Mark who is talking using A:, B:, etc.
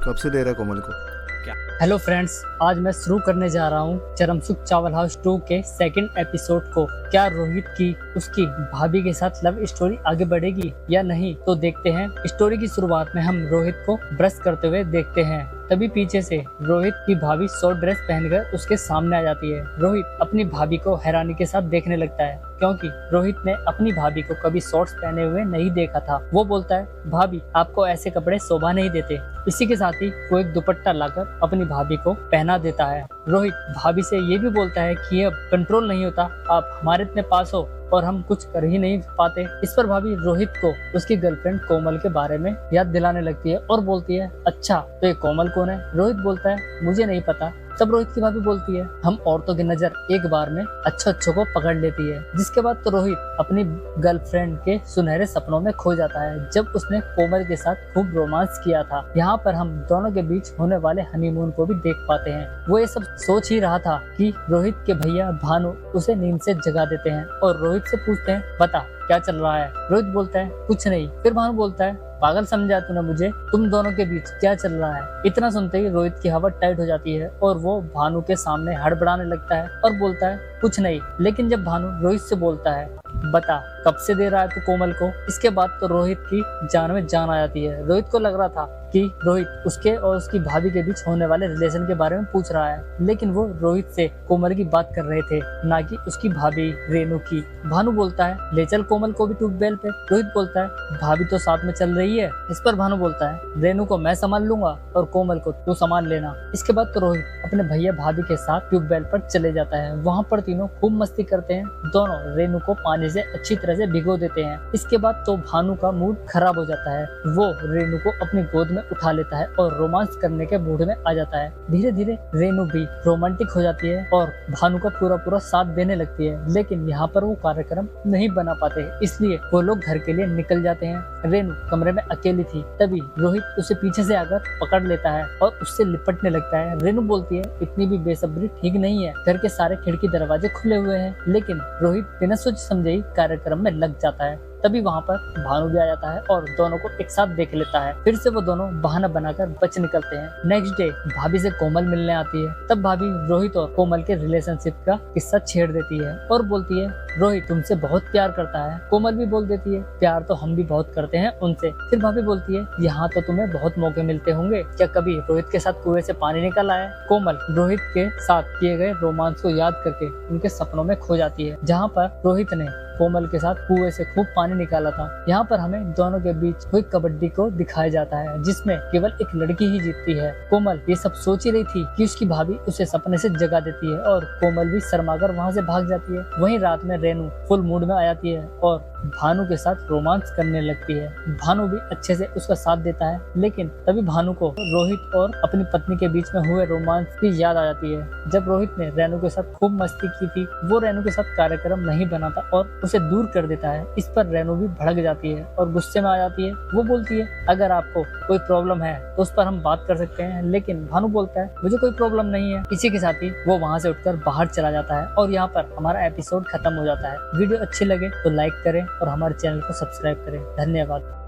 A: कब से दे रहा है कोमल को?
B: हेलो फ्रेंड्स, आज मैं शुरू करने जा रहा हूँ चरमसुख चावल हाउस 2 के सेकंड एपिसोड को। क्या रोहित की उसकी भाभी के साथ लव स्टोरी आगे बढ़ेगी या नहीं, तो देखते हैं। स्टोरी की शुरुआत में हम रोहित को ब्रश करते हुए देखते हैं। तभी पीछे से रोहित की भाभी शॉर्ट ड्रेस पहनकर उसके सामने आ जाती है। रोहित अपनी भाभी को हैरानी के साथ देखने लगता है, क्योंकि रोहित ने अपनी भाभी को कभी शॉर्ट्स पहने हुए नहीं देखा था। वो बोलता है, भाभी आपको ऐसे कपड़े शोभा नहीं देते। इसी के साथ ही वो एक दुपट्टा लाकर अपनी भाभी को पहना देता है। रोहित भाभी से ये भी बोलता है कि अब कंट्रोल नहीं होता, आप हमारे इतने पास हो और हम कुछ कर ही नहीं पाते। इस पर भाभी रोहित को उसकी गर्लफ्रेंड कोमल के बारे में याद दिलाने लगती है और बोलती है, अच्छा तो ये कोमल कौन है? रोहित बोलता है, मुझे नहीं पता। तब रोहित की भाभी बोलती है, हम औरतों की नजर एक बार में अच्छों को पकड़ लेती है। जिसके बाद तो रोहित अपनी गर्लफ्रेंड के सुनहरे सपनों में खो जाता है, जब उसने कोमल के साथ खूब रोमांस किया था। यहाँ पर हम दोनों के बीच होने वाले हनीमून को भी देख पाते हैं। वो ये सब सोच ही रहा था कि रोहित के भैया भानु उसे नींद से जगा देते हैं और रोहित से पूछते हैं, बता क्या चल रहा है? रोहित बोलता है, कुछ नहीं। फिर भानु बोलता है, पागल समझा तूने मुझे, तुम दोनों के बीच क्या चल रहा है? इतना सुनते ही रोहित की हवा टाइट हो जाती है और वो भानु के सामने हड़बड़ाने लगता है और बोलता है, कुछ नहीं। लेकिन जब भानु रोहित से बोलता है, बता कब से दे रहा है तू कोमल को? इसके बाद तो रोहित की जान में जान आ जाती है। रोहित को लग रहा था कि रोहित उसके और उसकी भाभी के बीच होने वाले रिलेशन के बारे में पूछ रहा है, लेकिन वो रोहित से कोमल की बात कर रहे थे, ना कि उसकी भाभी रेनू की। भानु बोलता है, ले चल कोमल को भी ट्यूबवेल पे। रोहित बोलता है, भाभी तो साथ में चल रही है। इस पर भानु बोलता है, रेनू को मैं संभाल लूंगा और कोमल को तू संभाल लेना। इसके बाद तो रोहित अपने भैया भाभी के साथ ट्यूबवेल पर चले जाता है। वहाँ पर तीनों खूब मस्ती करते हैं। दोनों रेनू को पानी से अच्छी तरह से भिगो देते हैं। इसके बाद तो भानु का मूड खराब हो जाता है। वो रेनू को अपनी गोद में उठा लेता है और रोमांस करने के मूड में आ जाता है। धीरे धीरे रेनू भी रोमांटिक हो जाती है और भानु का पूरा साथ देने लगती है। लेकिन यहाँ पर वो कार्यक्रम नहीं बना पाते, इसलिए वो लोग घर के लिए निकल जाते हैं। रेनू कमरे में अकेली थी। तभी रोहित उसे पीछे से आकर पकड़ लेता है और उससे लिपटने लगता है। रेनू बोलती है, इतनी भी बेसब्री ठीक नहीं है, घर के सारे खिड़की दरवाजे खुले हुए हैं। लेकिन रोहित बिना सोच समझे ही कार्यक्रम में लग जाता है। तभी वहाँ पर भानु भी आ जाता है और दोनों को एक साथ देख लेता है। फिर से वो दोनों बहाना बनाकर बच निकलते हैं। नेक्स्ट डे भाभी से कोमल मिलने आती है। तब भाभी रोहित और कोमल के रिलेशनशिप का किस्सा छेड़ देती है और बोलती है, रोहित तुमसे बहुत प्यार करता है। कोमल भी बोल देती है, प्यार तो हम भी बहुत करते हैं उनसे। फिर भाभी बोलती है, यहाँ तो तुम्हें बहुत मौके मिलते होंगे, क्या कभी रोहित के साथ कुएं से पानी निकल आया? कोमल रोहित के साथ किए गए रोमांस को याद करके उनके सपनों में खो जाती है, जहाँ पर रोहित ने कोमल के साथ कुएं से खूब पानी निकाला था। यहाँ पर हमें दोनों के बीच हुई कबड्डी को दिखाया जाता है, जिसमें केवल एक लड़की ही जीतती है। कोमल ये सब सोच ही रही थी कि उसकी भाभी उसे सपने से जगा देती है और कोमल भी शर्माकर वहाँ से भाग जाती है। वहीं रात में रेनू फुल मूड में आ जाती है और भानु के साथ रोमांस करने लगती है। भानु भी अच्छे से उसका साथ देता है, लेकिन तभी भानु को रोहित और अपनी पत्नी के बीच में हुए रोमांस की याद आ जाती है। जब रोहित ने रेनू के साथ खूब मस्ती की थी, वो रेनू के साथ कार्यक्रम नहीं बनाता और उसे दूर कर देता है। इस पर रेनू भी भड़क जाती है और गुस्से में आ जाती है। वो बोलती है, अगर आपको कोई प्रॉब्लम है तो उस पर हम बात कर सकते हैं, लेकिन भानु बोलता है, मुझे कोई प्रॉब्लम नहीं है। इसी के साथ ही वो वहाँ से उठकर बाहर चला जाता है और यहाँ पर हमारा एपिसोड खत्म हो जाता है। वीडियो अच्छी लगे तो लाइक करें और हमारे चैनल को सब्सक्राइब करें। धन्यवाद।